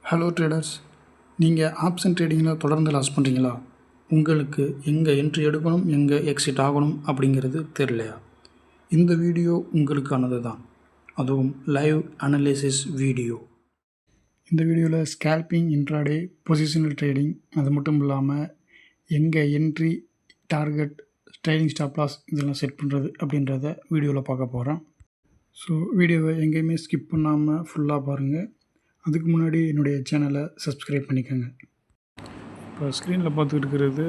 Hello traders, நீங்கள் option ட்ரேடிங்கில் தொடர்ந்து loss பண்ணுறீங்களா? உங்களுக்கு எங்கே என்ட்ரி எடுக்கணும், எங்கே எக்ஸிட் ஆகணும் அப்படிங்கிறது தெரியலையா? இந்த வீடியோ உங்களுக்கானது தான், அதுவும் லைவ் அனலைசிஸ் வீடியோ. இந்த வீடியோவில் ஸ்கேல்பிங், இன்ட்ராடே, பொசிஷனல் ட்ரேடிங், அது மட்டும் இல்லாமல் எங்கே entry, target, trading stop loss இதெல்லாம் செட் பண்ணுறது அப்படின்றத வீடியோவில் பார்க்க போகிறேன். ஸோ வீடியோவை எங்கேயுமே ஸ்கிப் பண்ணாமல் ஃபுல்லாக பாருங்கள். அதுக்கு முன்னாடி என்னுடைய சேனலை சப்ஸ்கிரைப் பண்ணிக்கோங்க. இப்போ ஸ்க்ரீனில் பார்த்துக்கிட்டு இருக்கிறது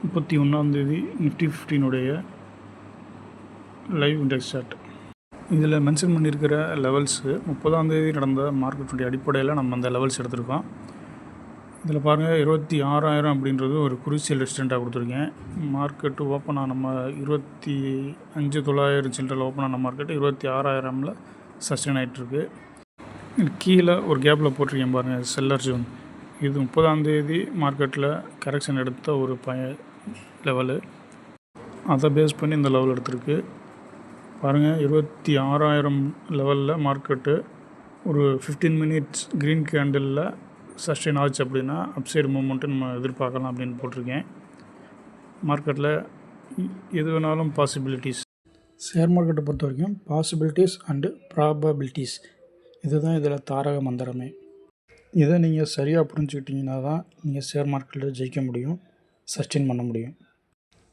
31 நிஃப்டி 15 லைவ் இண்டெக்ஸ் சார்ட். இதில் மென்ஷன் பண்ணியிருக்கிற லெவல்ஸு 30 நடந்த மார்க்கெட்டுடைய அடிப்படையில் நம்ம அந்த லெவல்ஸ் எடுத்திருக்கோம். இதில் பாருங்கள், 26,000 அப்படின்றது ஒரு குரூசியல் ரெசிஸ்டண்ட்டாக கொடுத்துருக்கேன். மார்க்கெட்டு ஓப்பன் ஆன 25,900 சில்லரில் ஓப்பன் ஆன மார்க்கெட்டு 26,000 சஸ்டெயின் ஆகிட்டுருக்கு. கீழே ஒரு கேப்பில் போட்டிருக்கேன் பாருங்கள், செல்லர் ஜோன். இது 30 மார்க்கெட்டில் கரெக்ஷன் எடுத்த ஒரு லெவலு. அதை பேஸ் பண்ணி இந்த லெவல் எடுத்திருக்கு பாருங்கள். 26,000 லெவலில் மார்க்கெட்டு ஒரு 15 மினிட்ஸ் க்ரீன் கேண்டிலில் சஸ்டெயின் ஆச்சு அப்படின்னா அப்சைடு மூமெண்ட்டு நம்ம எதிர்பார்க்கலாம் அப்படின்னு போட்டிருக்கேன். மார்க்கெட்டில் எது வேணாலும் பாசிபிலிட்டிஸ். ஷேர் மார்க்கெட்டை பொறுத்த வரைக்கும் பாசிபிலிட்டிஸ் அண்டு ப்ராபபிலிட்டிஸ், இதுதான் இதில் தாரக மந்திரமே. இதை நீங்கள் சரியாக புரிஞ்சுக்கிட்டிங்கன்னா தான் நீங்கள் ஷேர் மார்க்கெட்டில் ஜெயிக்க முடியும், சஸ்டெயின் பண்ண முடியும்.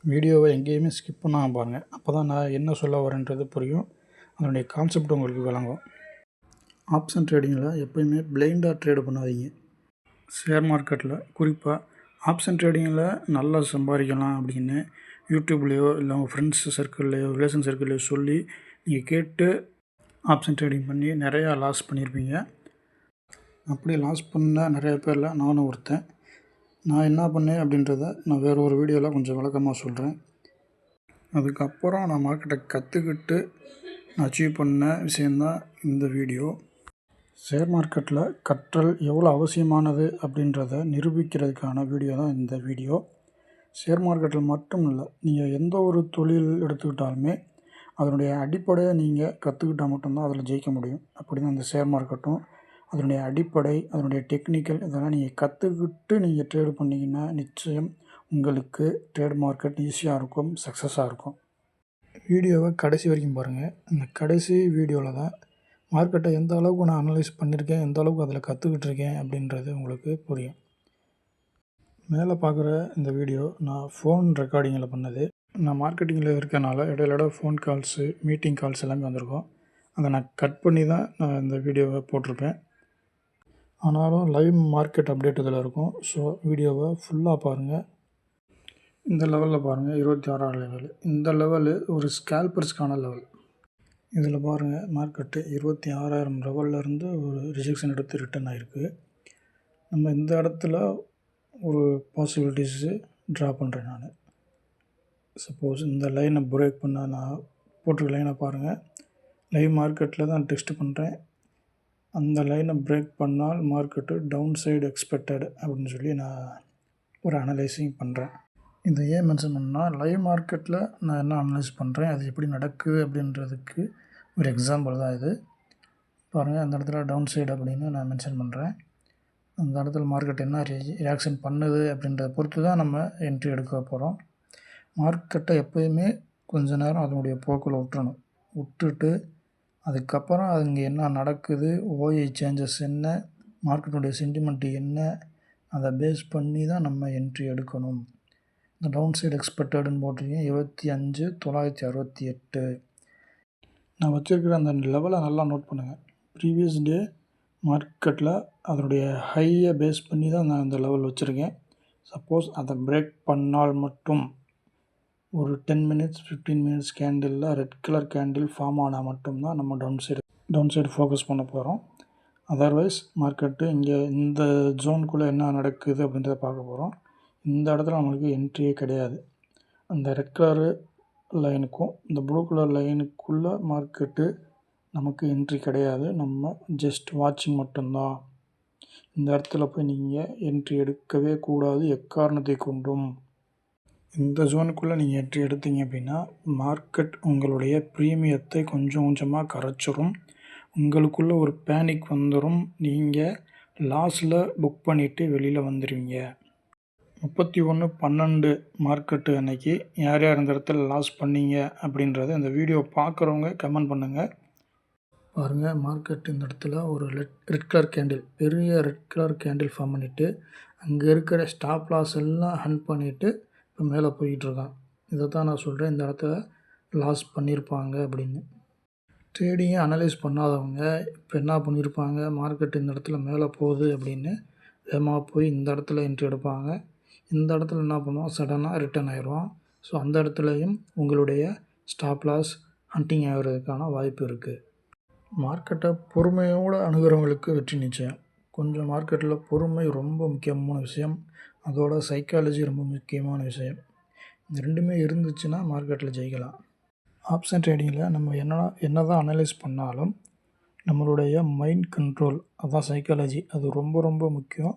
வீடியோவை எங்கேயுமே ஸ்கிப் பண்ணாமல் பாருங்கள். அப்போ தான் நான் என்ன சொல்ல வரேன்றது புரியும், அதனுடைய கான்செப்ட் உங்களுக்கு விளங்கும். ஆப்ஷன் ட்ரேடிங்கில் எப்போயுமே பிளைண்டாக ட்ரேடு பண்ணாதீங்க. ஷேர் மார்க்கெட்டில் குறிப்பாக ஆப்ஷன் ட்ரேடிங்கில் நல்லா சம்பாதிக்கலாம் அப்படின்னு யூடியூப்லேயோ இல்லை உங்கள் ஃப்ரெண்ட்ஸ் சர்க்கிள்லேயோ ரிலேஷன் சர்க்கிள்லேயோ சொல்லி நீங்கள் கேட்டு ஆப்ஷன் ட்ரேடிங் பண்ணி நிறையா லாஸ் பண்ணியிருப்பீங்க. அப்படி லாஸ் பண்ண நிறைய பேரில் நானும் ஒருத்தன். நான் என்ன பண்ணேன் அப்படின்றத நான் வேறு ஒரு வீடியோவில் கொஞ்சம் விளக்கமாக சொல்கிறேன். அதுக்கப்புறம் நான் மார்க்கெட்டை கற்றுக்கிட்டு நான் அச்சீவ் பண்ண விஷயந்தான் இந்த வீடியோ. ஷேர் மார்க்கெட்டில் கற்றல் எவ்வளோ அவசியமானது அப்படின்றத நிரூபிக்கிறதுக்கான வீடியோ தான் இந்த வீடியோ. ஷேர் மார்க்கெட்டில் மட்டும் இல்லை, நீங்கள் எந்த ஒரு தொழில் எடுத்துக்கிட்டாலுமே அதனுடைய அடிப்படையை நீங்கள் கற்றுக்கிட்டால் மட்டும்தான் அதில் ஜெயிக்க முடியும். அப்படி தான் இந்த ஷேர் மார்க்கெட்டும் அதனுடைய அடிப்படை, அதனுடைய டெக்னிக்கல் இதெல்லாம் நீங்கள் கற்றுக்கிட்டு நீங்கள் ட்ரேடு பண்ணிங்கன்னா நிச்சயம் உங்களுக்கு ட்ரேட் மார்க்கெட் ஈஸியாக இருக்கும், சக்ஸஸாக இருக்கும். வீடியோவை கடைசி வரைக்கும் பாருங்கள். இந்த கடைசி வீடியோவில் தான் மார்க்கெட்டை எந்த அளவுக்கு நான் அனலைஸ் பண்ணியிருக்கேன், எந்த அளவுக்கு அதில் கற்றுக்கிட்டு இருக்கேன் அப்படின்றது உங்களுக்கு புரியும். மேலே பார்க்குற இந்த வீடியோ நான் ஃபோன் ரெக்கார்டிங்கில் பண்ணது. நான் மார்க்கெட்டிங்கில் இருக்கனால இடையில ஃபோன் கால்ஸு, மீட்டிங் கால்ஸ் எல்லாமே வந்திருக்கும். அதை நான் கட் பண்ணி தான் நான் இந்த வீடியோவை போட்டிருப்பேன். ஆனாலும் லைவ் மார்க்கெட் அப்டேட் இதில் இருக்கும். ஸோ வீடியோவை ஃபுல்லாக பாருங்கள். இந்த லெவலில் பாருங்கள், 26,000 லெவலு. இந்த லெவலு ஒரு ஸ்கேல்பர்ஸ்க்கான லெவல். இதில் பாருங்கள், மார்க்கெட்டு 26,000 லெவல்லேருந்து ஒரு ரிஜெக்ஷன் எடுத்து ரிட்டர்ன் ஆகிருக்கு. நம்ம இந்த இடத்துல ஒரு பாசிபிலிட்டிஸு ட்ரா பண்ணுறேன் நான். சப்போஸ் இந்த லைனை பிரேக் பண்ண, நான் போட்டிருக்க லைனை பாருங்கள், லைவ் மார்க்கெட்டில் தான் டெஸ்ட் பண்ணுறேன். அந்த லைனை பிரேக் பண்ணால் மார்க்கெட்டு டவுன் சைடு எக்ஸ்பெக்டட் அப்படின்னு சொல்லி நான் ஒரு அனலைசிங் பண்ணுறேன். இதை ஏன் மென்ஷன் பண்ணால், லைவ் மார்க்கெட்டில் நான் என்ன அனலைஸ் பண்ணுறேன், அது எப்படி நடக்குது அப்படின்றதுக்கு ஒரு எக்ஸாம்பிள் தான் இது. பாருங்கள், அந்த இடத்துல டவுன் சைடு அப்படின்னு நான் மென்ஷன் பண்ணுறேன். அந்த இடத்துல மார்க்கெட் என்ன ரியாக்ஷன் பண்ணுது அப்படின்றத பொறுத்து தான் நம்ம என்ட்ரி எடுக்க போகிறோம். மார்க்கெட்டை எப்போயுமே கொஞ்ச நேரம் அதனுடைய போக்கில் விட்டுட்டு அதுக்கப்புறம் அங்கே என்ன நடக்குது, ஓஐ சேஞ்சஸ் என்ன, மார்க்கெட்டுடைய சென்டிமெண்ட்டு என்ன, அதை பேஸ் பண்ணி தான் நம்ம என்ட்ரி எடுக்கணும். இந்த டவுன் சைடு எக்ஸ்பெக்டடுன்னு போட்டிருக்கேன் 25,968. நான் வச்சுருக்கிற அந்த லெவலை நல்லா நோட் பண்ணுங்கள். ப்ரீவியஸ் டே மார்க்கெட்டில் அதனுடைய ஹையை பேஸ் பண்ணி தான் நான் அந்த லெவல் வச்சுருக்கேன். சப்போஸ் அதை பிரேக் பண்ணால் மட்டும் ஒரு 10 மினிட்ஸ் 15 மினிட்ஸ் கேண்டிலில் ரெட் கலர் கேண்டில் ஃபார்ம் ஆனால் மட்டும்தான் நம்ம டவுன் சைடு ஃபோக்கஸ் பண்ண போகிறோம். அதர்வைஸ் மார்க்கெட்டு இங்கே இந்த ஜோனுக்குள்ளே என்ன நடக்குது அப்படின்றத பார்க்க போகிறோம். இந்த இடத்துல நம்மளுக்கு என்ட்ரியே கிடையாது. அந்த ரெட் கலரு லைனுக்கும் இந்த ப்ளூ கலர் லைனுக்குள்ளே மார்க்கெட்டு நமக்கு என்ட்ரி கிடையாது. நம்ம ஜஸ்ட் வாட்சிங் மட்டும்தான். இந்த இடத்துல போய் நீங்கள் என்ட்ரி எடுக்கவே கூடாது எக்காரணத்தை கொண்டும். இந்த ஜோனுக்குள்ளே நீங்கள் என்ட்ரி எடுத்தீங்க அப்படின்னா மார்க்கெட் உங்களுடைய ப்ரீமியத்தை கொஞ்சம் கொஞ்சமாக கரைச்சிரும். உங்களுக்குள்ளே ஒரு பேனிக் வந்துடும். நீங்கள் லாஸில் புக் பண்ணிவிட்டு வெளியில் வந்துடுவீங்க. 31/12 மார்க்கெட்டு அன்னைக்கு யார் யார் இந்த இடத்துல லாஸ் பண்ணீங்க அப்படின்றத இந்த வீடியோ பார்க்குறவங்க கமெண்ட் பண்ணுங்கள். பாருங்கள், மார்க்கெட் இந்த இடத்துல ஒரு ரெட் கலர் கேண்டில், பெரிய ரெட் கலர் கேண்டில் ஃபார்ம் பண்ணிவிட்டு அங்கே இருக்கிற ஸ்டாப் லாஸ் எல்லாம் ஹண்ட் பண்ணிவிட்டு இப்போ மேலே போயிட்டுருக்கான். இதை தான் நான் சொல்கிறேன், இந்த இடத்துல லாஸ் பண்ணியிருப்பாங்க அப்படின்னு. ட்ரேடிங்கை அனலைஸ் பண்ணாதவங்க இப்போ என்ன பண்ணியிருப்பாங்க, மார்க்கெட் இந்த இடத்துல மேலே போகுது அப்படின்னு வேகமாக போய் இந்த இடத்துல என்ட்ரி எடுப்பாங்க. இந்த இடத்துல என்ன பண்ணுவோம், சடனாக ரிட்டர்ன் ஆயிடுவோம். ஸோ அந்த இடத்துலையும் உங்களுடைய ஸ்டாப் லாஸ் ஹண்டிங் ஆகிறதுக்கான வாய்ப்பு இருக்குது. மார்க்கெட்டை பொறுமையோடு அணுகிறவங்களுக்கு வெற்றி நிச்சயம். கொஞ்சம் மார்க்கெட்டில் பொறுமை ரொம்ப முக்கியமான விஷயம், அதோட சைக்காலஜி ரொம்ப முக்கியமான விஷயம். இந்த ரெண்டுமே இருந்துச்சுன்னா மார்க்கெட்டில் ஜெயிக்கலாம். ஆப்ஷன் ட்ரேடிங்கில் நம்ம என்ன தான் அனலைஸ் பண்ணாலும் நம்மளுடைய மைண்ட் கண்ட்ரோல், அதுதான் சைக்காலஜி, அது ரொம்ப ரொம்ப முக்கியம்.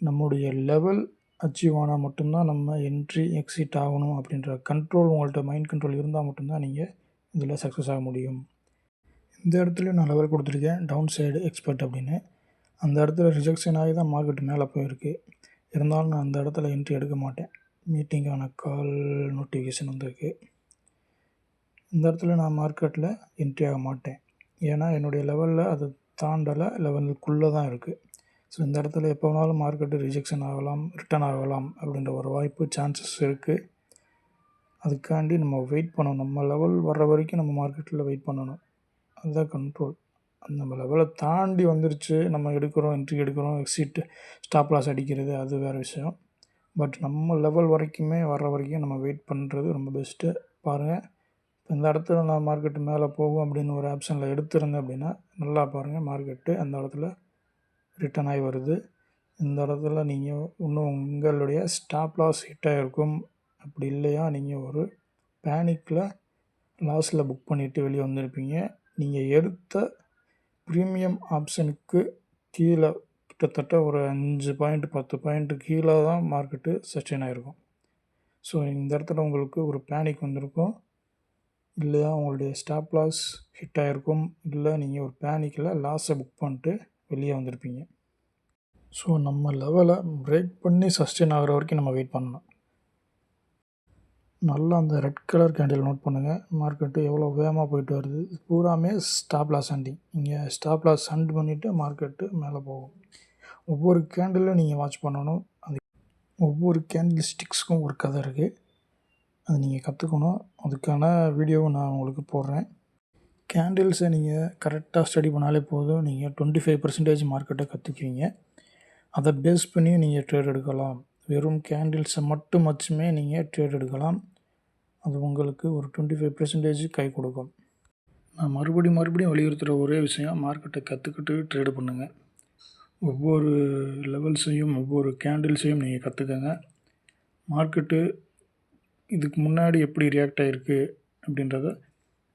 நம்முடைய லெவல் அச்சீவ் ஆனால் மட்டும்தான் நம்ம என்ட்ரி எக்ஸிட் ஆகணும் அப்படின்ற கண்ட்ரோல் உங்கள்கிட்ட மைண்ட் கண்ட்ரோல் இருந்தால் மட்டும்தான் நீங்கள் இதில் சக்ஸஸ் ஆக முடியும். இந்த இடத்துலையும் நான் லெவல் கொடுத்துருக்கேன் டவுன் சைடு எக்ஸ்பர்ட் அப்படின்னு. அந்த இடத்துல ரிஜெக்ஷன் ஆகி தான் மார்க்கெட் மேலே போயிருக்கு. இருந்தாலும் நான் அந்த இடத்துல என்ட்ரி எடுக்க மாட்டேன். மீட்டிங்கான கால் நோட்டிஃபிகேஷன் வந்திருக்கு. இந்த இடத்துல நான் மார்க்கெட்டில் என்ட்ரி ஆக மாட்டேன். ஏன்னா என்னுடைய லெவலில் அது தாண்டலை, லெவலுக்குள்ளே தான் இருக்குது. ஸோ இந்த இடத்துல எப்போ வேணாலும் மார்க்கெட்டு ரிஜெக்ஷன் ஆகலாம், ரிட்டர்ன் ஆகலாம் அப்படின்ற ஒரு வாய்ப்பு, சான்சஸ் இருக்குது. அதுக்காண்டி நம்ம வெயிட் பண்ணணும். நம்ம லெவல் வர்ற வரைக்கும் நம்ம மார்க்கெட்டில் வெயிட் பண்ணணும். அதுதான் கண்ட்ரோல். நம்ம லெவலை தாண்டி வந்துருச்சு, நம்ம எடுக்கிறோம், என்ட்ரி எடுக்கிறோம், எக்ஸிட் ஸ்டாப் லாஸ் அடிக்கிறது அது வேறு விஷயம். பட் நம்ம லெவல் வரைக்குமே வர்ற வரைக்கும் நம்ம வெயிட் பண்ணுறது ரொம்ப பெஸ்ட்டு. பாருங்கள், இப்போ இந்த இடத்துல நான் மார்க்கெட்டு மேலே போகும் அப்படின்னு ஒரு ஆப்ஷனில் எடுத்திருந்தேன் அப்படின்னா நல்லா பாருங்கள், மார்க்கெட்டு அந்த இடத்துல ரிட்டர்ன் ஆகி வருது. இந்த இடத்துல நீங்கள் இன்னும் உங்களுடைய ஸ்டாப் லாஸ் ஹிட் ஆகிருக்கும். அப்படி இல்லையா நீங்கள் ஒரு பேனிக்கில் லாஸில் புக் பண்ணிவிட்டு வெளியே வந்திருப்பீங்க. நீங்கள் எடுத்த ப்ரீமியம் ஆப்ஷனுக்கு கீழே கிட்டத்தட்ட ஒரு 5 பாயிண்ட் 10 பாயிண்ட்டு கீழே தான் மார்க்கெட்டு சஸ்டெயின் ஆகிருக்கும். ஸோ இந்த இடத்துல உங்களுக்கு ஒரு பேனிக் வந்திருக்கும், இல்லையா உங்களுடைய ஸ்டாப் லாஸ் ஹிட் ஆகிருக்கும், இல்லை நீங்கள் ஒரு பேனிக்கில் லாஸை புக் பண்ணிட்டு வெளியே வந்திருப்பீங்க. ஸோ நம்ம லெவலை பிரேக் பண்ணி சஸ்டெயின் ஆகிற வரைக்கும் நம்ம வெயிட் பண்ணணும். நல்லா அந்த ரெட் கலர் கேண்டில் நோட் பண்ணுங்கள். மார்க்கெட்டு எவ்வளோ வேகமாக போயிட்டு வருது. பூராமே ஸ்டாப் லாஸ் ஹண்டிங். இங்கே ஸ்டாப் லாஸ் ஹண்ட் பண்ணிவிட்டு மார்க்கெட்டு மேலே போகும். ஒவ்வொரு கேண்டிலும் நீங்கள் வாட்ச் பண்ணணும். அது ஒவ்வொரு கேண்டில் ஸ்டிக்ஸ்க்கும் ஒரு கதை இருக்குது, அது நீங்கள் கற்றுக்கணும். அதுக்கான வீடியோவை நான் உங்களுக்கு போடுறேன். கேண்டில்ஸை நீங்கள் கரெக்டாக ஸ்டடி பண்ணாலே போதும், நீங்கள் 25% மார்க்கெட்டை கற்றுக்குவீங்க. அதை பேஸ் பண்ணி நீங்கள் ட்ரேட் எடுக்கலாம். வெறும் கேண்டில்ஸை மட்டும் வச்சுமே நீங்கள் ட்ரேட் எடுக்கலாம். அது உங்களுக்கு ஒரு 25% கை கொடுக்கும். நான் மறுபடியும் வலியுறுத்துகிற ஒரே விஷயம், மார்க்கெட்டை கற்றுக்கிட்டு ட்ரேடு பண்ணுங்கள். ஒவ்வொரு லெவல்ஸையும் ஒவ்வொரு கேண்டில்ஸையும் நீங்கள் கற்றுக்கங்க. மார்க்கெட்டு இதுக்கு முன்னாடி எப்படி ரியாக்ட் ஆகிருக்கு அப்படின்றத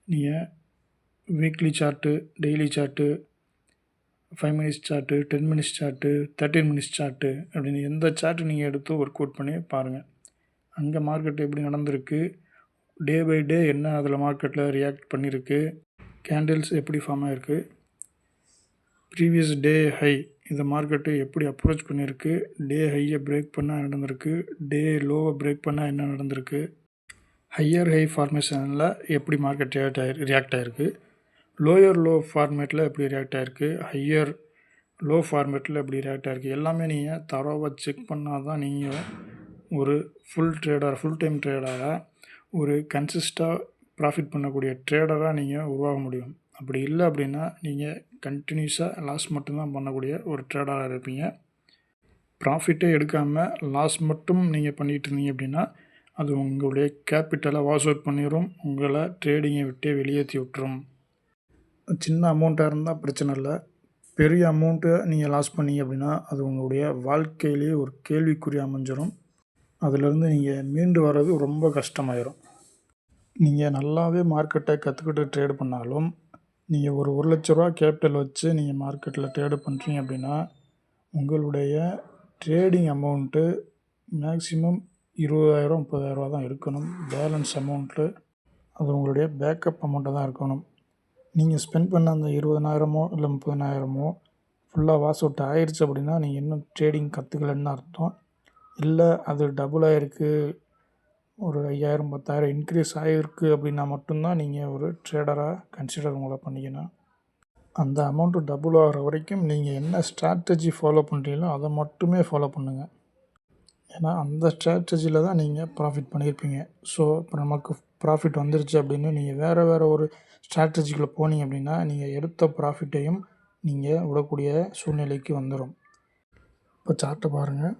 நீங்கள் weekly chart, daily chart, 5 minutes chart, 10 minutes chart, 13 minutes chart அப்படின்னு எந்த சார்ட்டு நீங்கள் எடுத்து ஒர்க் அவுட் பண்ணி பாருங்கள். அங்கே மார்க்கெட் எப்படி நடந்திருக்கு, டே பை டே என்ன அதில் மார்க்கெட்டில் ரியாக்ட் பண்ணியிருக்கு, கேண்டில்ஸ் எப்படி ஃபார்ம் ஆகிருக்கு, ப்ரீவியஸ் டே ஹை இந்த மார்க்கெட்டு எப்படி அப்ரோச் பண்ணியிருக்கு, டே ஹையை பிரேக் பண்ணால் என்ன நடந்திருக்கு, டே லோவை பிரேக் பண்ணால் என்ன நடந்திருக்கு, ஹையர் ஹை ஃபார்மேஷனில் எப்படி மார்க்கெட் ரியாக்ட் ஆகிருக்கு, லோயர் லோ ஃபார்மேட்டில் எப்படி ரியாக்ட் ஆகிருக்கு, ஹையர் லோ ஃபார்மேட்டில் எப்படி ரியாக்ட் ஆகிருக்கு, எல்லாமே நீங்கள் தரோவாக செக் பண்ணால் தான் நீங்கள் ஒரு ஃபுல் டைம் ட்ரேடராக, ஒரு கன்சிஸ்டாக ப்ராஃபிட் பண்ணக்கூடிய ட்ரேடராக நீங்கள் உருவாக முடியும். அப்படி இல்லை அப்படின்னா நீங்கள் கண்டினியூஸாக லாஸ் மட்டும்தான் பண்ணக்கூடிய ஒரு ட்ரேடராக இருப்பீங்க. ப்ராஃபிட்டே எடுக்காமல் லாஸ் மட்டும் நீங்கள் பண்ணிகிட்டு இருந்தீங்க அப்படின்னா அது உங்களுடைய கேபிட்டலை வாஷ் அவுட் பண்ணிடும், உங்களை ட்ரேடிங்கை விட்டே வெளியேற்றி விட்டுரும். சின்ன அமௌண்ட்டாக இருந்தால் பிரச்சனை இல்லை, பெரிய அமௌண்ட்டை நீங்கள் லாஸ் பண்ணீங்க அப்படின்னா அது உங்களுடைய வாழ்க்கையிலேயே ஒரு கேள்விக்குறி அமைஞ்சிடும். அதிலேருந்து நீங்கள் மீண்டு வர்றது ரொம்ப கஷ்டமாயிரும். நீங்கள் நல்லாவே மார்க்கெட்டை கற்றுக்கிட்டு ட்ரேடு பண்ணாலும் நீங்கள் ஒரு 1 லட்ச ரூபா கேபிட்டல் வச்சு நீங்கள் மார்க்கெட்டில் ட்ரேடு பண்ணுறீங்க அப்படின்னா உங்களுடைய ட்ரேடிங் அமௌண்ட்டு மேக்ஸிமம் 20,000 30,000 தான் இருக்கணும். பேலன்ஸ் அமௌண்ட்டு அது உங்களுடைய பேக்கப் அமௌண்ட்டாக தான் இருக்கணும். நீங்கள் ஸ்பெண்ட் பண்ண அந்த 20,000 இல்லை 30,000 ஃபுல்லாக வாஷ் அவுட் ஆயிடுச்சு அப்படின்னா நீங்கள் இன்னும் ட்ரேடிங் கற்றுக்கலன்னு அர்த்தம். இல்லை அது டபுள் ஆகிருக்கு, ஒரு 5000 10,000 இன்க்ரீஸ் ஆகிருக்கு அப்படின்னா மட்டும்தான் நீங்கள் ஒரு ட்ரேடராக கன்சிடர் உங்களை பண்ணிக்கணும். அந்த அமௌண்ட்டு டபுள் ஆகிற வரைக்கும் நீங்கள் என்ன ஸ்ட்ராட்டஜி ஃபாலோ பண்ணுறீங்களோ அதை மட்டுமே ஃபாலோ பண்ணுங்கள். ஏன்னா அந்த ஸ்ட்ராட்டஜியில் தான் நீங்கள் ப்ராஃபிட் பண்ணியிருப்பீங்க. ஸோ இப்போ நமக்கு ப்ராஃபிட் வந்துருச்சு அப்படின்னு நீங்கள் வேறு ஒரு ஸ்ட்ராட்டஜிக்குள்ளே போனீங்க அப்படின்னா நீங்கள் எடுத்த ப்ராஃபிட்டையும் நீங்கள் விடக்கூடிய சூழ்நிலைக்கு வந்துடும். இப்போ சார்ட்டை பாருங்கள்.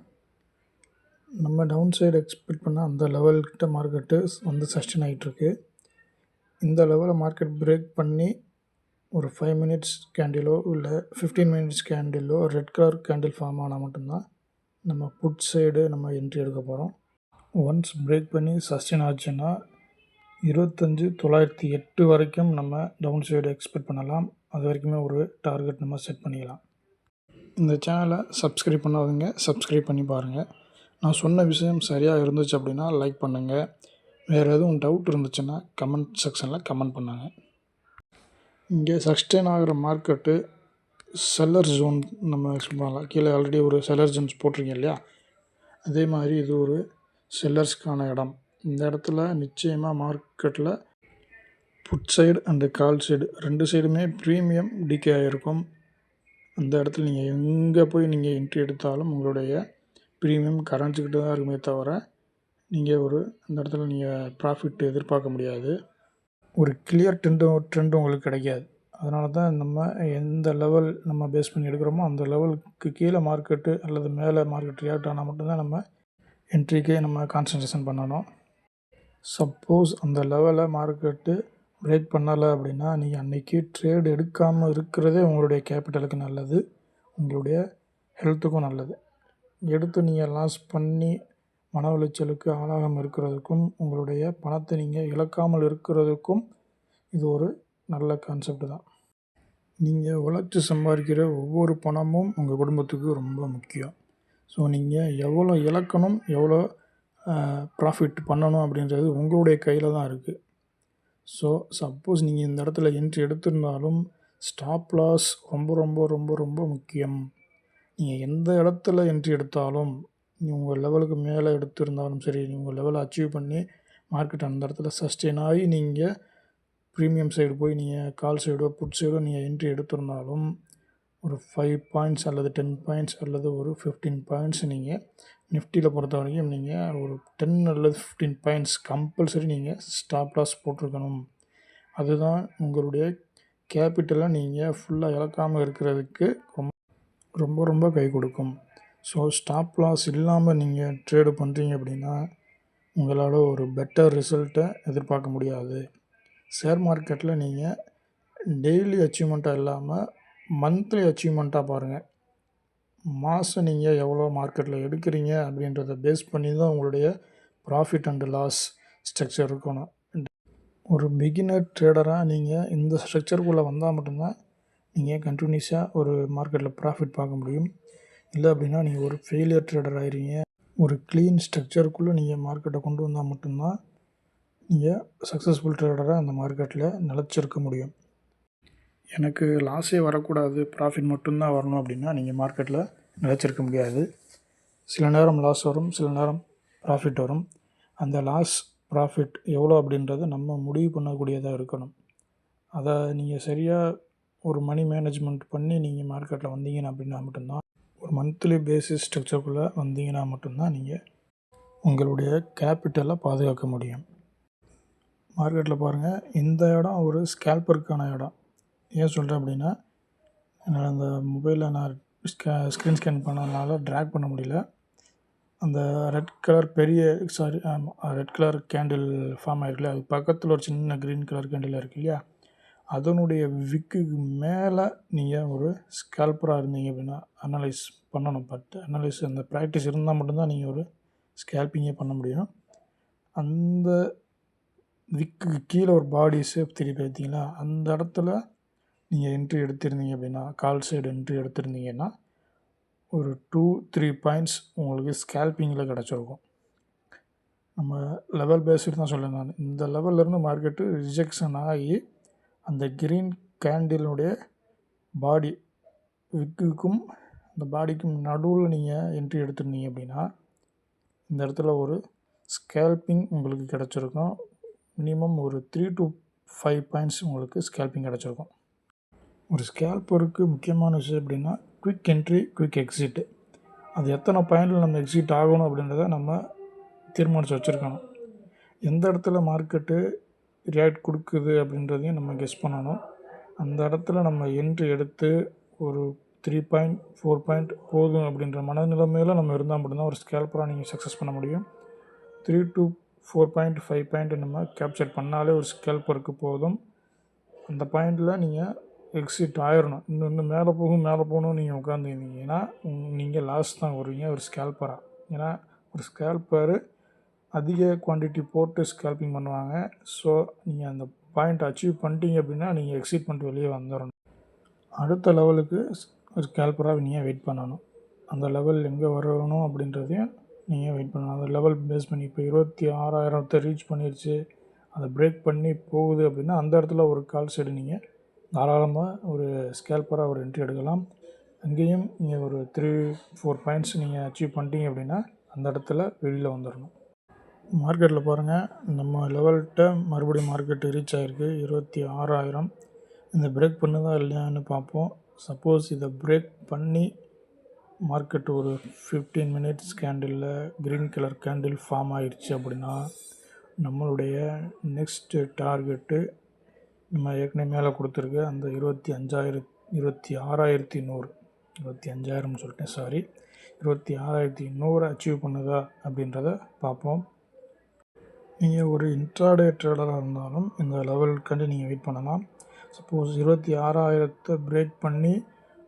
நம்ம டவுன் சைடு எக்ஸ்பெக்ட் பண்ண அந்த லெவல்கிட்ட மார்க்கெட்டு வந்து சஸ்டெயின் ஆகிட்டுருக்கு. இந்த லெவலில் மார்க்கெட் பிரேக் பண்ணி ஒரு 5 மினிட்ஸ் கேண்டிலோ இல்லை 15 மினிட்ஸ் கேண்டிலோ ரெட் கலர் கேண்டில் ஃபார்ம் ஆனால் மட்டும்தான் நம்ம புட் சைடு நம்ம என்ட்ரி எடுக்க போகிறோம். ஒன்ஸ் பிரேக் பண்ணி சஸ்டெயின் ஆச்சுன்னா 25,908 வரைக்கும் நம்ம டவுன் சைடு எக்ஸ்பெக்ட் பண்ணலாம். அது வரைக்குமே ஒரு டார்கெட் நம்ம செட் பண்ணிக்கலாம். இந்த சேனலை சப்ஸ்கிரைப் பண்ணாதவங்க சப்ஸ்கிரைப் பண்ணி பாருங்கள். நான் சொன்ன விஷயம் சரியாக இருந்துச்சு அப்படின்னா லைக் பண்ணுங்கள். வேறு எதுவும் டவுட் இருந்துச்சுன்னா கமெண்ட் செக்ஷனில் கமெண்ட் பண்ணுங்கள். இங்கே சஸ்டெயின் ஆகிற மார்க்கெட்டு செல்லர் ஜோன் நம்ம எக்ஸ்பெக்ட் பண்ணலாம். கீழே ஆல்ரெடி ஒரு செல்லர் ஜோன்ஸ் போட்டிருக்கீங்க இல்லையா, அதே மாதிரி இது ஒரு செல்லர்ஸ்க்கான இடம். இந்த இடத்துல நிச்சயமாக மார்க்கெட்டில் put side and call side 2 சைடுமே ப்ரீமியம் டிகே ஆகிருக்கும். அந்த இடத்துல நீங்கள் எங்கே போய் நீங்கள் என்ட்ரி எடுத்தாலும் உங்களுடைய ப்ரீமியம் கரைஞ்சிக்கிட்டு தான் இருக்குமே தவிர நீங்கள் அந்த இடத்துல நீங்கள் ப்ராஃபிட் எதிர்பார்க்க முடியாது. ஒரு கிளியர் ட்ரெண்டு உங்களுக்கு கிடைக்காது. அதனால தான் நம்ம எந்த லெவல் நம்ம பேஸ் பண்ணி எடுக்கிறோமோ அந்த லெவலுக்கு கீழே மார்க்கெட்டு அல்லது மேலே மார்க்கெட் ரியாக்ட் ஆனால் மட்டும்தான் நம்ம என்ட்ரிக்கே நம்ம கான்சன்ட்ரேஷன் பண்ணணும். சப்போஸ் அந்த லெவலில் மார்க்கெட்டு பிரேக் பண்ணலை அப்படின்னா நீங்கள் அன்றைக்கி ட்ரேடு எடுக்காமல் இருக்கிறதே உங்களுடைய கேபிட்டலுக்கு நல்லது, உங்களுடைய ஹெல்த்துக்கும் நல்லது. எடுத்து நீங்கள் லாஸ் பண்ணி மன உளைச்சலுக்கு ஆளாகாமல் இருக்கிறதுக்கும் உங்களுடைய பணத்தை நீங்கள் இழக்காமல் இருக்கிறதுக்கும் இது ஒரு நல்ல கான்செப்ட் தான். நீங்கள் உழைச்சி சம்பாதிக்கிற ஒவ்வொரு பணமும் உங்கள் குடும்பத்துக்கு ரொம்ப முக்கியம். ஸோ நீங்கள் எவ்வளோ இழக்கணும், எவ்வளோ ப்ராஃபிட் பண்ணணும் அப்படின்றது உங்களுடைய கையில் தான் இருக்குது. ஸோ சப்போஸ் நீங்கள் இந்த இடத்துல என்ட்ரி எடுத்திருந்தாலும் ஸ்டாப் லாஸ் ரொம்ப ரொம்ப ரொம்ப ரொம்ப முக்கியம். நீங்கள் எந்த இடத்துல என்ட்ரி எடுத்தாலும் உங்கள் லெவலுக்கு மேலே எடுத்திருந்தாலும் சரி, உங்கள் லெவலை அச்சீவ் பண்ணி மார்க்கெட் அந்த இடத்துல சஸ்டெயின் ஆகி நீங்கள் ப்ரீமியம் சைடு போய் நீங்கள் கால் சைடோ புட் சைடோ நீங்கள் என்ட்ரி எடுத்திருந்தாலும் ஒரு 5 பாயிண்ட்ஸ் அல்லது 10 பாயிண்ட்ஸ் அல்லது ஒரு 15 பாயிண்ட்ஸ் நீங்கள் நிஃப்டியில் பொறுத்த வரைக்கும் நீங்கள் ஒரு 10 அல்லது 15 பாயிண்ட்ஸ் கம்பல்சரி நீங்கள் ஸ்டாப் லாஸ் போட்டிருக்கணும். அதுதான் உங்களுடைய கேபிட்டலை நீங்கள் ஃபுல்லாக இழக்காமல் இருக்கிறதுக்கு ரொம்ப ரொம்ப கை கொடுக்கும். ஸோ ஸ்டாப் லாஸ் இல்லாமல் நீங்கள் ட்ரேடு பண்ணுறீங்க அப்படின்னா உங்களால் ஒரு பெட்டர் ரிசல்ட்டை எதிர்பார்க்க முடியாது. ஷேர் மார்க்கெட்டில் நீங்கள் டெய்லி அச்சீவ்மெண்ட்டாக இல்லாமல் மந்த்லி அச்சீவ்மெண்ட்டாக பாருங்கள். மாதம் நீங்கள் எவ்வளோ மார்க்கெட்டில் எடுக்கிறீங்க அப்படின்றத பேஸ் பண்ணி தான் உங்களுடைய ப்ராஃபிட் அண்டு லாஸ் ஸ்ட்ரக்சர் இருக்கணும். ஒரு பிகினர் ட்ரேடராக நீங்கள் இந்த ஸ்ட்ரக்சருக்குள்ளே வந்தால் மட்டும்தான் நீங்கள் கண்டினியூஸாக ஒரு மார்க்கெட்டில் ப்ராஃபிட் பார்க்க முடியும். இல்லை அப்படின்னா நீங்கள் ஒரு ஃபெயிலியர் ட்ரேடர் ஆகிறீங்க. ஒரு க்ளீன் ஸ்ட்ரக்சருக்குள்ளே நீங்கள் மார்க்கெட்டை கொண்டு வந்தால் மட்டும்தான் நீங்கள் சக்ஸஸ்ஃபுல் ட்ரேடராக அந்த மார்க்கெட்டில் நிலச்சிருக்க முடியும். எனக்கு லாஸே வரக்கூடாது, ப்ராஃபிட் மட்டும்தான் வரணும் அப்படின்னா நீங்கள் மார்க்கெட்டில் நிலச்சிருக்க முடியாது. சில நேரம் லாஸ் வரும், சில நேரம் ப்ராஃபிட் வரும். அந்த லாஸ் ப்ராஃபிட் எவ்வளோ அப்படின்றத நம்ம முடிவு பண்ணக்கூடியதாக இருக்கணும். அதை நீங்கள் சரியாக ஒரு மணி மேனேஜ்மெண்ட் பண்ணி நீங்கள் மார்க்கெட்டில் வந்தீங்கன்னா அப்படின்னா மட்டும்தான், ஒரு மந்த்லி பேசிஸ் ஸ்ட்ரக்சருக்குள்ளே வந்தீங்கன்னா மட்டும்தான் நீங்கள் உங்களுடைய கேபிட்டலை பாதுகாக்க முடியும். மார்க்கெட்டில் பாருங்கள், இந்த இடம் ஒரு ஸ்கேல்பருக்கான இடம். ஏன் சொல்கிறேன் அப்படின்னா, என்னால் அந்த மொபைலில் நான் ஸ்க்ரீன் ஸ்கேன் பண்ணனால ட்ராக் பண்ண முடியல. அந்த red colour red colour candle form ஆகிருக்குல்ல, அது பக்கத்தில் ஒரு சின்ன க்ரீன் கலர் கேண்டில் இருக்குது இல்லையா, அதனுடைய விக்குக்கு மேலே நீங்கள் ஒரு ஸ்கேல்பராக இருந்தீங்க அப்படின்னா அனலைஸ் பண்ணணும். பட் அனலைஸ் அந்த ப்ராக்டிஸ் இருந்தால் மட்டும்தான் நீங்கள் ஒரு ஸ்கேல்பிங்கே பண்ண முடியும். அந்த விக்குக்கு கீழே ஒரு பாடி ஷேப் திருப்பி பார்த்தீங்களா, அந்த இடத்துல நீங்கள் என்ட்ரி எடுத்திருந்தீங்க அப்படின்னா, கால் சைடு என்ட்ரி எடுத்திருந்தீங்கன்னா ஒரு 2-3 பாயிண்ட்ஸ் உங்களுக்கு ஸ்கேல்பிங்கில் கிடச்சிருக்கும். நம்ம லெவல் பேஸ்டு தான் சொல்லேன் நான். இந்த லெவல்லேருந்து மார்க்கெட்டு ரிஜெக்ஷன் ஆகி அந்த க்ரீன் கேண்டிலுடைய பாடி விக்குக்கும் இந்த பாடிக்கும் நடுவில் நீங்கள் என்ட்ரி எடுத்துருந்தீங்க அப்படின்னா இந்த இடத்துல ஒரு ஸ்கேல்பிங் உங்களுக்கு கிடச்சிருக்கும். மினிமம் ஒரு 3 to 5 பாயிண்ட்ஸ் உங்களுக்கு ஸ்கேல்பிங் கிடச்சிருக்கும். ஒரு ஸ்கேல்பருக்கு முக்கியமான விஷயம் எப்படின்னா குவிக் என்ட்ரி, குவிக் எக்ஸிட்டு. அது எத்தனை பாயிண்டில் நம்ம எக்ஸிட் ஆகணும் அப்படின்றத நம்ம தீர்மானித்து வச்சுருக்கணும். எந்த இடத்துல மார்க்கெட்டு ரியாக்ட் கொடுக்குது அப்படின்றதையும் நம்ம கெஸ் பண்ணணும். அந்த இடத்துல நம்ம என்ட்ரி எடுத்து ஒரு 3 பாயிண்ட் 4 பாயிண்ட் போதும் அப்படின்ற மனநிலைமையில் நம்ம இருந்தால் மட்டும்தான் ஒரு ஸ்கேல்பராக நீங்கள் சக்ஸஸ் பண்ண முடியும். 3 to 4 பாயிண்ட் 5 பாயிண்ட் நம்ம கேப்சர் பண்ணாலே ஒரு ஸ்கேல்பருக்கு போதும். அந்த பாயிண்டில் நீங்கள் எக்ஸிட் ஆயிடணும். இன்னும் மேலே போகணும் நீங்கள் உட்காந்துருந்தீங்கன்னா நீங்கள் லாஸ் தான் வருவீங்க ஒரு ஸ்கேல்பராக. ஏன்னா ஒரு ஸ்கேல்பரு அதிக குவான்டிட்டி போட்டு ஸ்கேல்பிங் பண்ணுவாங்க. ஸோ நீங்கள் அந்த பாயிண்ட் அச்சீவ் பண்ணிட்டீங்க அப்படின்னா நீங்கள் எக்ஸிட் பண்ணிட்டு வெளியே வந்துடணும். அடுத்த லெவலுக்கு ஒரு ஸ்கேல்பராக நீங்கள் வெயிட் பண்ணணும். அந்த லெவல் எங்கே வரணும் அப்படின்றதையும் நீங்கள் வெயிட் பண்ணணும். அந்த லெவல் பேஸ் பண்ணி இப்போ 26,000 ரீச் பண்ணிடுச்சு, அதை பிரேக் பண்ணி போகுது அப்படின்னா அந்த இடத்துல ஒரு கால் சைடு நீங்கள் தாராளமாக ஒரு ஸ்கேல்பராக ஒரு என்ட்ரி எடுக்கலாம். அங்கேயும் நீங்கள் ஒரு 3-4 பாயிண்ட்ஸ் நீங்கள் அச்சீவ் பண்ணிட்டீங்க அப்படின்னா அந்த இடத்துல வெளியில் வந்துடணும். மார்க்கெட்டில் பாருங்கள், நம்ம லெவல்கிட்ட மறுபடியும் மார்க்கெட்டு ரீச் ஆகிருக்கு 26,000. இந்த பிரேக் பண்ணுதா இல்லையான்னு பார்ப்போம். சப்போஸ் இதை பிரேக் பண்ணி மார்க்கெட்டு ஒரு 15 மினிட்ஸ் கேண்டிலில் க்ரீன் கலர் கேண்டில் ஃபார்ம் ஆகிடுச்சு அப்படின்னா நம்மளுடைய நெக்ஸ்ட்டு டார்கெட்டு நம்ம ஏற்கனவே மேலே கொடுத்துருக்கு அந்த 26,100 சொல்லிட்டேன், சாரி, 26,100 அச்சீவ் பண்ணுதா அப்படின்றத பார்ப்போம். நீங்கள் ஒரு இன்ட்ராடே ட்ரேடராக இருந்தாலும் இந்த லெவலுக்காண்டி நீங்கள் வெயிட் பண்ணலாம். சப்போஸ் 26,000 பிரேக் பண்ணி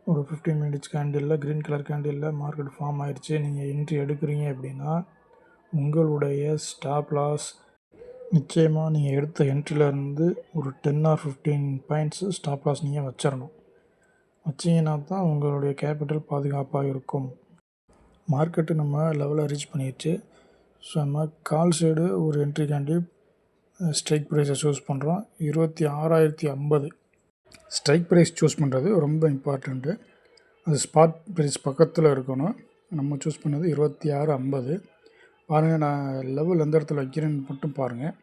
ஒரு 15 மினிட்ஸ் கேண்டிலில் க்ரீன் கலர் கேண்டிலில் மார்க்கெட் ஃபார்ம் ஆகிடுச்சு, நீங்கள் என்ட்ரி எடுக்கிறீங்க அப்படின்னா உங்களுடைய ஸ்டாப் லாஸ் நிச்சயமாக நீங்கள் எடுத்த என்ட்ரியிலேருந்து ஒரு 10 or 15 பாயிண்ட்ஸு ஸ்டாப் லாஸ் நீங்கள் வச்சிடணும். வச்சிங்கன்னா தான் உங்களுடைய கேபிட்டல் பாதுகாப்பாக இருக்கும். மார்க்கெட்டு நம்ம லெவலை ரீச் பண்ணிடுச்சு. ஸோ நம்ம கால் சைடு ஒரு என்ட்ரிக்காண்டி ஸ்ட்ரைக் ப்ரைஸை சூஸ் பண்ணுறோம். 26,050 ஸ்ட்ரைக் ப்ரைஸ் சூஸ் பண்ணுறது ரொம்ப இம்பார்ட்டண்ட்டு. அது ஸ்பாட் ப்ரைஸ் பக்கத்தில் இருக்கணும். நம்ம சூஸ் பண்ணது 26,50. பாருங்கள், நான் லெவல் எந்த இடத்துல வைக்கிறேன்னு மட்டும் பாருங்கள்.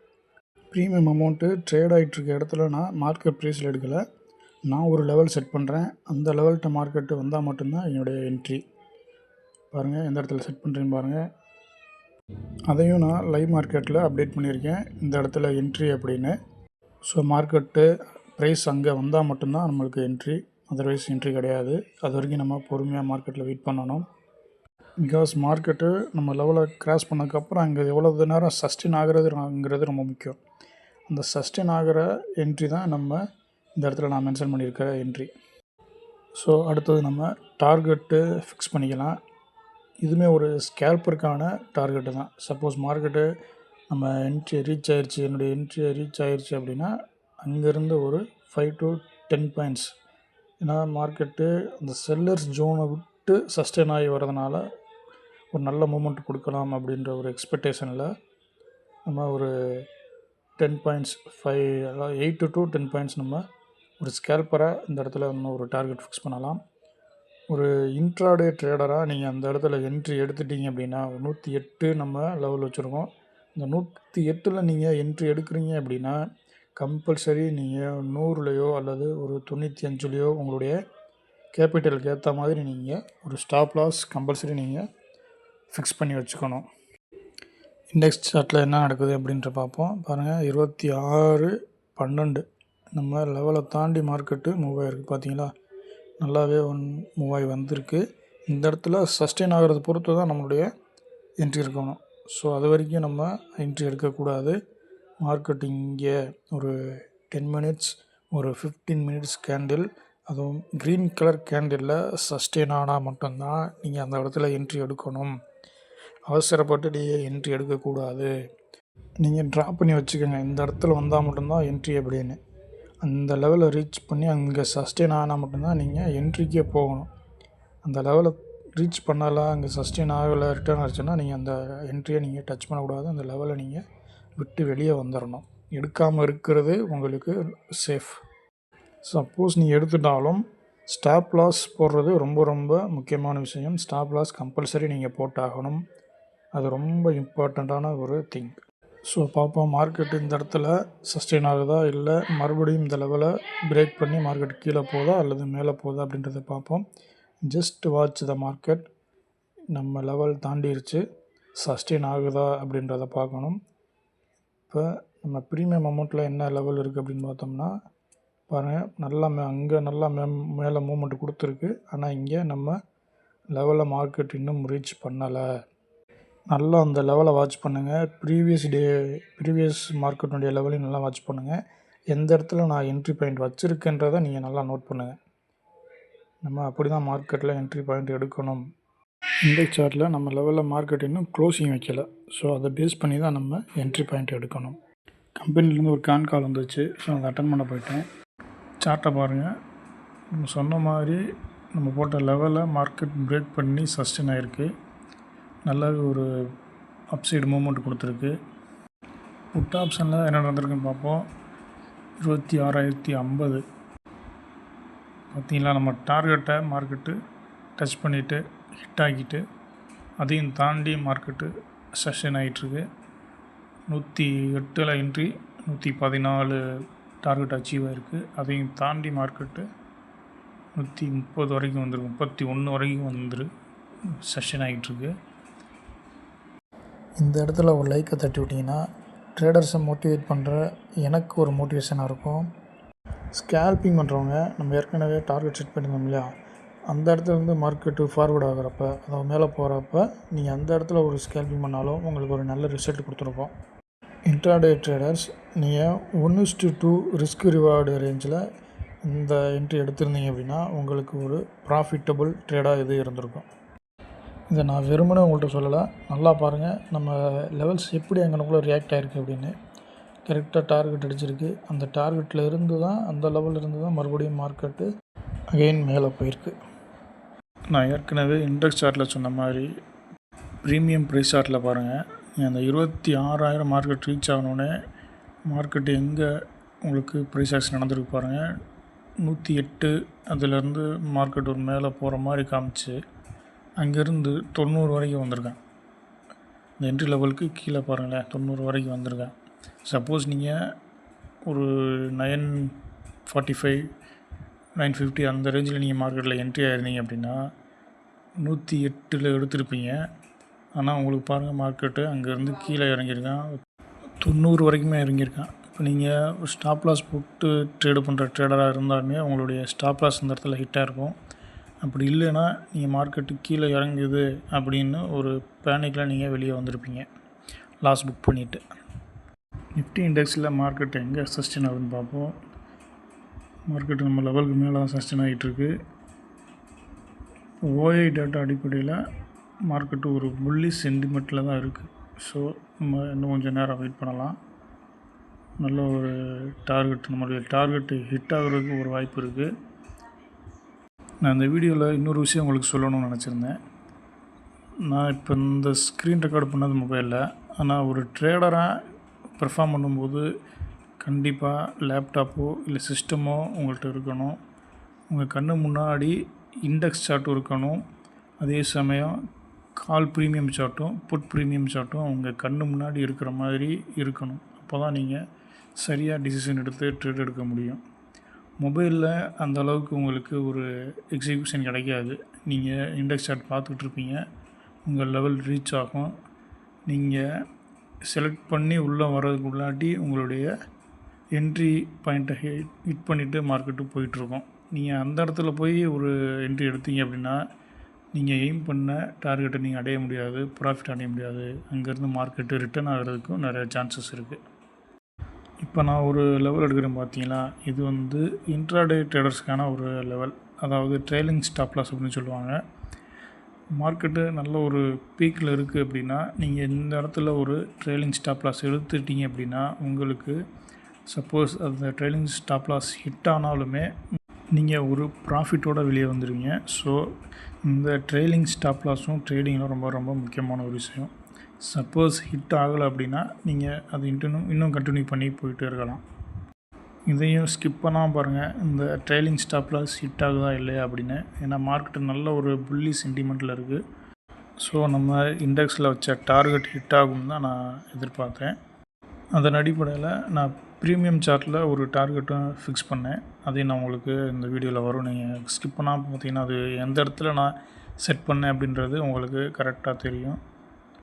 ப்ரீமியம் அமௌண்ட்டு ட்ரேட் ஆகிட்டுருக்க இடத்துல நான் மார்க்கெட் ப்ரைஸில் எடுக்கலை. நான் ஒரு லெவல் செட் பண்ணுறேன். அந்த லெவல்கிட்ட மார்க்கெட்டு வந்தால் மட்டும்தான் என்னுடைய என்ட்ரி. பாருங்கள் எந்த இடத்துல செட் பண்ணுறேன்னு பாருங்கள். அதையும் நான் லைவ் மார்க்கெட்டில் அப்டேட் பண்ணியிருக்கேன், இந்த இடத்துல என்ட்ரி அப்படின்னு. ஸோ மார்க்கெட்டு ப்ரைஸ் அங்கே வந்தால் மட்டும்தான் நம்மளுக்கு என்ட்ரி, அதர்வைஸ் என்ட்ரி கிடையாது. அது வரைக்கும் நம்ம பொறுமையாக மார்க்கெட்டில் வெயிட் பண்ணணும். பிகாஸ் மார்க்கெட்டு நம்ம லெவலை கிராஸ் பண்ணதுக்கப்புறம் அங்கே எவ்வளோ நேரம் சஸ்டெயின் ஆகிறதுங்கிறது ரொம்ப முக்கியம். அந்த சஸ்டெயின் ஆகிற என்ட்ரி தான் நம்ம இந்த இடத்துல நான் மென்ஷன் பண்ணியிருக்க என்ட்ரி. ஸோ அடுத்தது நம்ம டார்கெட்டு ஃபிக்ஸ் பண்ணிக்கலாம். இதுவுமே ஒரு ஸ்கேல்பருக்கான டார்கெட்டு தான். சப்போஸ் மார்க்கெட்டு நம்ம என்ட்ரி ரீச் ஆயிடுச்சு, என்னுடைய என்ட்ரி ரீச் ஆயிடுச்சு அப்படின்னா அங்கேருந்து ஒரு 5 to 10 பாயிண்ட்ஸ். ஏன்னா மார்க்கெட்டு அந்த செல்லர்ஸ் ஜோனை விட்டு சஸ்டெயின் ஆகி வரதுனால ஒரு நல்ல மூமெண்ட் கொடுக்கலாம் அப்படின்ற ஒரு எக்ஸ்பெக்டேஷனில் நம்ம ஒரு 10 பாயிண்ட்ஸ் 8 to 10 பாயிண்ட்ஸ் நம்ம ஒரு ஸ்கேல்பராக இந்த இடத்துல நம்ம ஒரு டார்கெட் ஃபிக்ஸ் பண்ணலாம். ஒரு இன்ட்ராடே ட்ரேடராக நீங்கள் அந்த இடத்துல என்ட்ரி எடுத்துட்டிங்க அப்படின்னா 108 நம்ம லெவல் வச்சுருக்கோம். இந்த 108ல் நீங்கள் என்ட்ரி எடுக்கிறீங்க அப்படின்னா கம்பல்சரி நீங்கள் 100லையோ அல்லது ஒரு 95லையோ உங்களுடைய கேபிட்டலுக்கு ஏற்ற மாதிரி நீங்கள் ஒரு ஸ்டாப் லாஸ் கம்பல்சரி நீங்கள் ஃபிக்ஸ் பண்ணி வச்சுக்கணும். இண்டெக்ஸ் சார்ட்டில் என்ன நடக்குது அப்படின்ற பார்ப்போம். பாருங்கள், 26/12 நம்ம லெவலை தாண்டி மார்க்கெட்டு மூவ் ஆகிருக்கு. பார்த்தீங்களா, நல்லாவே மூவ் ஆகி வந்திருக்கு. இந்த இடத்துல சஸ்டெயின் ஆகிறது பொறுத்து தான் நம்மளுடைய என்ட்ரி இருக்கணும். ஸோ அது வரைக்கும் நம்ம என்ட்ரி எடுக்கக்கூடாது. மார்க்கெட் இங்கே ஒரு 10 மினிட்ஸ் ஒரு 15 மினிட்ஸ் கேண்டில், அதுவும் க்ரீன் கலர் கேண்டிலில் சஸ்டெயின் ஆனால் மட்டும்தான் நீங்கள் அந்த இடத்துல என்ட்ரி எடுக்கணும். அவசரப்பட்டு நீங்கள் என்ட்ரி எடுக்கக்கூடாது. நீங்கள் ட்ரா பண்ணி வச்சுக்கோங்க, இந்த இடத்துல வந்தால் மட்டும்தான் என்ட்ரி அப்படின்னு. அந்த லெவலை ரீச் பண்ணி அங்கே சஸ்டெயின் ஆனால் மட்டும்தான் நீங்கள் என்ட்ரிக்கே போகணும். அந்த லெவலை ரீச் பண்ணலை, அங்கே சஸ்டெயின் ஆகலை, ரிட்டர்ன் ஆச்சுன்னா நீங்கள் அந்த என்ட்ரியை நீங்கள் டச் பண்ணக்கூடாது. அந்த லெவலை நீங்கள் விட்டு வெளியே வந்துடணும். எடுக்காமல் இருக்கிறது உங்களுக்கு சேஃப். சப்போஸ் நீங்கள் எடுத்துட்டாலும் ஸ்டாப் லாஸ் போடுறது ரொம்ப ரொம்ப முக்கியமான விஷயம். ஸ்டாப் லாஸ் கம்பல்சரி நீங்கள் போட்டாகணும். அது ரொம்ப இம்பார்ட்டண்ட்டான ஒரு திங். ஸோ பார்ப்போம் மார்க்கெட் இந்த இடத்துல சஸ்டெயின் ஆகுதா, இல்லை மறுபடியும் இந்த லெவலை பிரேக் பண்ணி மார்க்கெட் கீழே போகுதா அல்லது மேலே போகுதா அப்படின்றத பார்ப்போம். Just watch the market. நம்ம லெவல் தாண்டிருச்சு, சஸ்டெயின் ஆகுதா அப்படின்றத பார்க்கணும். இப்போ நம்ம ப்ரீமியம் அமௌண்ட்டில் என்ன லெவல் இருக்குது அப்படின்னு பார்த்தோம்னா பாருங்கள், நல்லா அங்கே நல்லா மேலே மூமெண்ட் கொடுத்துருக்கு. ஆனால் இங்கே நம்ம லெவலில் மார்க்கெட் இன்னும் ரீச் பண்ணலை. நல்லா அந்த லெவலை வாட்ச் பண்ணுங்கள். ப்ரீவியஸ் மார்க்கெட்டுடைய லெவலையும் நல்லா வாட்ச் பண்ணுங்கள். எந்த இடத்துல நான் என்ட்ரி பாயிண்ட் வச்சுருக்கேன்றதை நீங்கள் நல்லா நோட் பண்ணுங்கள். நம்ம அப்படி தான் மார்க்கெட்டில் என்ட்ரி பாயிண்ட் எடுக்கணும். இண்டெக்ஸ் சார்ட்டில் நம்ம லெவலில் மார்க்கெட் இன்னும் க்ளோசிங் வைக்கலை. ஸோ அதை பேஸ் பண்ணி தான் நம்ம என்ட்ரி பாயிண்ட் எடுக்கணும். கம்பெனிலேருந்து ஒரு கால் வந்துச்சு. ஸோ அதை அட்டன் பண்ண போயிட்டேன். சார்ட்டை பாருங்கள், நம்ம சொன்ன மாதிரி நம்ம போட்ட லெவலில் மார்க்கெட் பிரேக் பண்ணி சஸ்டெயின் ஆகிருக்கு. நல்லாவே ஒரு அப்சைடு மூமெண்ட் கொடுத்துருக்கு. புட் ஆப்ஷனில் என்ன நடந்திருக்குன்னு பார்ப்போம். 26,050 பார்த்திங்களா, நம்ம டார்கெட்டை மார்க்கெட்டு டச் பண்ணிவிட்டு ஹிட் ஆகிட்டு அதையும் தாண்டி மார்க்கெட்டு சஸ்டெயின் ஆகிட்டுருக்கு. 108 என்ட்ரி, 114 டார்கெட் அச்சீவ் ஆகிருக்கு. அதையும் தாண்டி மார்க்கெட்டு 130 வரைக்கும் வந்துருக்கு, 31 வரைக்கும் வந்துரு சஸ்டெயின் ஆகிட்டுருக்கு. இந்த இடத்துல ஒரு லைக்கை தட்டி விட்டிங்கன்னா ட்ரேடர்ஸை மோட்டிவேட் பண்ணுற எனக்கு ஒரு மோட்டிவேஷனாக இருக்கும். ஸ்கேல்பிங் பண்ணுறவங்க நம்ம ஏற்கனவே டார்கெட் செட் பண்ணியிருந்தோம் இல்லையா, அந்த இடத்துலேருந்து மார்க்கெட்டு ஃபார்வர்ட் ஆகிறப்ப, அதாவது மேலே போகிறப்ப நீங்கள் அந்த இடத்துல ஒரு ஸ்கேல்பிங் பண்ணாலும் உங்களுக்கு ஒரு நல்ல ரிசல்ட் கொடுத்துருக்கோம். இன்ட்ராடே ட்ரேடர்ஸ் நீங்கள் 1:2 ரிஸ்க் ரிவார்டு ரேஞ்சில் இந்த என்ட்ரி எடுத்திருந்தீங்க அப்படின்னா உங்களுக்கு ஒரு ப்ராஃபிட்டபுள் ட்ரேடாக இது இருந்திருக்கும். இதை நான் வெறுமனே உங்கள்கிட்ட சொல்லலை, நல்லா பாருங்கள் நம்ம லெவல்ஸ் எப்படி அங்கனக்குள்ளே ரியாக்ட் ஆகிருக்கு அப்படின்னு. கரெக்டாக டார்கெட் அடிச்சிருக்கு. அந்த டார்கெட்டில் இருந்து தான், அந்த லெவலில் இருந்து தான் மறுபடியும் மார்க்கெட்டு அகெயின் மேலே போயிருக்கு. நான் ஏற்கனவே இண்டெக்ஸ் சார்ட்டில் சொன்ன மாதிரி ப்ரீமியம் ப்ரைஸ் சார்ட்டில் பாருங்கள், அந்த 26,000 மார்க்கெட் ரீச் ஆகணுன்னே மார்க்கெட்டு எங்கே உங்களுக்கு ப்ரைஸ் ஆக்ஷன் நடந்திருக்கு பாருங்கள். 108 அதுலேருந்து மார்க்கெட் ஒரு மேலே போகிற மாதிரி காமிச்சு அங்கேருந்து 90 வரைக்கும் வந்திருக்கேன். இந்த என்ட்ரி லெவலுக்கு கீழே பாருங்களேன், 90 வரைக்கும் வந்திருக்கேன். சப்போஸ் நீங்கள் ஒரு 945 950 அந்த ரேஞ்சில் நீங்கள் மார்க்கெட்டில் என்ட்ரி ஆயிருந்தீங்க அப்படின்னா 108 எடுத்திருப்பீங்க. ஆனால் உங்களுக்கு பாருங்கள் மார்க்கெட்டு அங்கேருந்து கீழே இறங்கியிருக்கான், 90 வரைக்குமே இறங்கியிருக்கான். இப்போ நீங்கள் ஒரு ஸ்டாப் லாஸ் போட்டு ட்ரேடு பண்ணுற ட்ரேடராக இருந்தாலுமே உங்களுடைய ஸ்டாப் லாஸ் அந்த இடத்துல ஹிட்டாக இருக்கும். அப்படி இல்லைன்னா நீங்கள் மார்க்கெட்டு கீழே இறங்குது அப்படின்னு ஒரு பேனிக்கில் நீங்கள் வெளியே வந்திருப்பீங்க, லாஸ் புக் பண்ணிவிட்டு. நிஃப்டி இண்டெக்ஸில் மார்க்கெட் எங்கே சஸ்டெயின் ஆகுதுன்னு பார்ப்போம். மார்க்கெட்டு நம்ம லெவலுக்கு மேலே தான் சஸ்டெயின் ஆகிட்டுருக்கு. ஓஐ டேட்டா அடிப்படையில் மார்க்கெட்டு ஒரு புல்லி சென்டிமெண்ட்டில் தான் இருக்குது. ஸோ நம்ம இன்னும் கொஞ்சம் நேரம் வெயிட் பண்ணலாம். நல்ல ஒரு டார்கெட், நம்மளுடைய டார்கெட்டு ஹிட் ஆகிறதுக்கு ஒரு வாய்ப்பு இருக்குது. நான் இந்த வீடியோவில் இன்னொரு விஷயம் உங்களுக்கு சொல்லணும்னு நினச்சிருந்தேன். நான் இப்போ இந்த ஸ்க்ரீன் ரெக்கார்டு பண்ணது மொபைலில், ஆனால் ஒரு ட்ரேடராக பெர்ஃபார்ம் பண்ணும்போது கண்டிப்பாக லேப்டாப்போ இல்லை சிஸ்டமோ உங்கள்கிட்ட இருக்கணும். உங்கள் கண்ணு முன்னாடி இண்டெக்ஸ் சார்ட்டும் இருக்கணும். அதே சமயம் கால் ப்ரீமியம் சார்ட்டும் புட் ப்ரீமியம் சார்ட்டும் உங்கள் கண்ணு முன்னாடி இருக்கிற மாதிரி இருக்கணும். அப்போ தான் நீங்கள் சரியாக டிசிஷன் எடுத்து ட்ரேட் எடுக்க முடியும். மொபைலில் அந்த அளவுக்கு உங்களுக்கு ஒரு எக்ஸிக்யூஷன் கிடைக்காது. நீங்கள் இண்டெக்ஸ் சார்ட் பார்த்துட்ருப்பீங்க, உங்கள் லெவல் ரீச் ஆகும், நீங்கள் செலக்ட் பண்ணி உள்ளே வர்றதுக்கு உள்ளாட்டி உங்களுடைய என்ட்ரி பாயிண்ட்டை ஹிட் பண்ணிவிட்டு மார்க்கெட்டு போயிட்டுருக்கோம். நீங்கள் அந்த இடத்துல போய் ஒரு என்ட்ரி எடுத்தீங்க அப்படின்னா நீங்கள் எய்ம் பண்ண டார்கெட்டை நீங்கள் அடைய முடியாது, ப்ராஃபிட் அடைய முடியாது. அங்கேருந்து மார்க்கெட்டு ரிட்டர்ன் ஆகிறதுக்கும் நிறைய சான்சஸ் இருக்குது. இப்போ நான் ஒரு லெவல் எடுக்கிறேன் பார்த்தீங்களா, இது வந்து இன்ட்ராடே ட்ரேடர்ஸ்க்கான ஒரு லெவல், அதாவது ட்ரெயிலிங் ஸ்டாப் லாஸ் அப்படின்னு சொல்லுவாங்க. மார்க்கெட்டு நல்ல ஒரு பீக்கில் இருக்குது அப்படின்னா நீங்கள் இந்த இடத்துல ஒரு ட்ரெயிலிங் ஸ்டாப் லாஸ் எடுத்துட்டீங்க அப்படின்னா உங்களுக்கு சப்போஸ் அந்த ட்ரெயிலிங் ஸ்டாப் லாஸ் ஹிட் ஆனாலுமே நீங்கள் ஒரு ப்ராஃபிட்டோடு வெளியே வந்துடுவீங்க. ஸோ இந்த ட்ரெயிலிங் ஸ்டாப் லாஸும் ட்ரேடிங்கில் ரொம்ப ரொம்ப முக்கியமான ஒரு விஷயம். சப்போஸ் ஹிட் ஆகலை அப்படின்னா நீங்கள் அது இன்னும் கண்டினியூ பண்ணி போயிட்டு இருக்கலாம். இதையும் ஸ்கிப் பண்ணாமல் பாருங்கள், இந்த ட்ரைலிங் ஸ்டாப் லாஸ் ஹிட் ஆகுதா இல்லையா அப்படின்னு. ஏன்னா மார்க்கெட்டு நல்ல ஒரு புல்லி சென்டிமெண்ட்டில் இருக்குது. ஸோ நம்ம இண்டெக்ஸில் வச்ச டார்கெட் ஹிட் ஆகும்னு தான் நான் எதிர்பார்த்தேன். அதன் அடிப்படையில் நான் ப்ரீமியம் சார்ட்டில் ஒரு டார்கெட்டும் ஃபிக்ஸ் பண்ணேன். அதையும் நான் உங்களுக்கு இந்த வீடியோவில் வரும். நீங்கள் ஸ்கிப் பண்ணாமல் பார்த்தீங்கன்னா அது எந்த இடத்துல நான் செட் பண்ணேன் அப்படின்றது உங்களுக்கு கரெக்டாக தெரியும்.